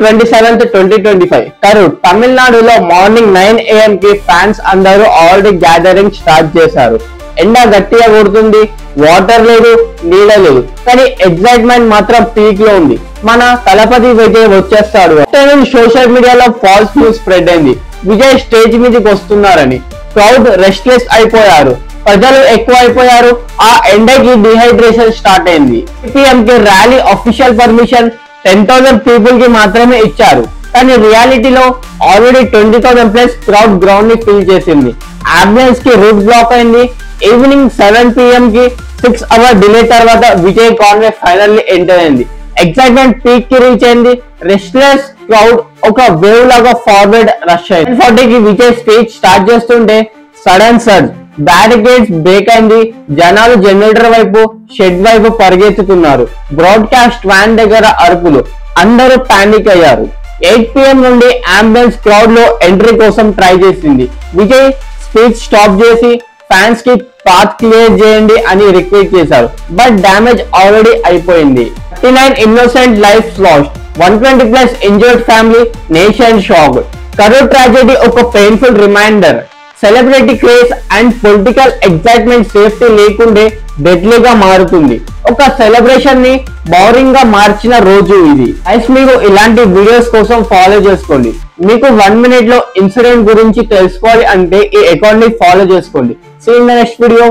27th 2025 Karur తమిళనాడులో morning 9 AM కి fans అందరూ ఆల్రెడీ గ్యాదరింగ్ స్టార్ట్ చేశారు. ఎండ గట్టిగా కొడుతుంది, వాటర్ లేదు, నీడ లేదు, కానీ ఎగ్జైట్మెంట్ మాత్రం పీక్ లో ఉంది. మన తలపతి విజయ్ వచ్చేస్తాడు. సోషల్ మీడియాలో ఫాల్స్ న్యూస్ స్ప్రెడ్ అయింది. విజయ్ స్టేజ్ మీదకి వస్తున్నారని. క్రౌడ్ రెస్ట్లెస్ అయిపోయారు, ప్రజలు ఎక్కువ అయిపోయారు. ఆ ఎండకి డిహైడ్రేషన్ స్టార్ట్ అయింది. సిపిఎం కి ర్యాలీ అఫీషియల్ పర్మిషన్ 10,000 పీపుల్ కి మాత్రమే ఇచ్చారు, కానీ రియాలిటీలో ఆల్రెడీ 20,000 ప్లస్ క్రౌడ్ గ్రౌండ్ ని ఫిల్ చేసింది. అంబులెన్స్ కి రూట్ బ్లాక్ అయింది. ఈవినింగ్ 7 PM కి 6 hour డిలే తర్వాత విజయ్ కాన్వే ఫైనల్లీ ఎంటర్ అయింది. ఎక్సైట్మెంట్ పీక్ కి రీచ్ అయింది. రెస్ట్లెస్ క్రౌడ్ ఒక వేవ్ లాగా ఫార్వర్డ్ రష్ అయింది. 10:40 కి విజయ్ స్పీచ్ స్టార్ట్ చేస్తుంటే సడన్ సర్జ్, బ్యారికేడ్స్ బ్రేక్ అయింది. జనాలు జనరేటర్ వైపు, షెడ్ వైపు పరిగెత్తుతున్నారు. బ్రాడ్కాస్ట్ వ్యాన్ దగ్గర అరుపులు, అందరూ పానిక్ అయ్యారు. 8 PM నుండి అంబులెన్స్ క్రౌడ్ లో ఎంట్రీ కోసం ట్రై చేసింది. విజయ్ స్పీచ్ స్టాప్ చేసి ఫ్యాన్స్ కి పాత్ క్లియర్ చేయండి అని రిక్వెస్ట్ చేశారు, బట్ డ్యామేజ్ ఆల్రెడీ అయిపోయింది. 39 innocent life lost, 120 plus injured family, nation shock. Karur tragedy ఒక painful reminder. Celebrity craze and political excitement safety లేకుండే డెడ్లీగా మారుతుంది. ఒక సెలబ్రేషన్ ని బోరింగ్ గా మార్చిన రోజు ఇది. మీరు ఇలాంటి వీడియోస్ కోసం ఫాలో చేసుకోండి. మీకు 1 minute లో ఇన్సిడెంట్ గురించి తెలుసుకోవాలి అంటే ఈ అకౌంట్ ని ఫాలో చేసుకోండి. See in the next video.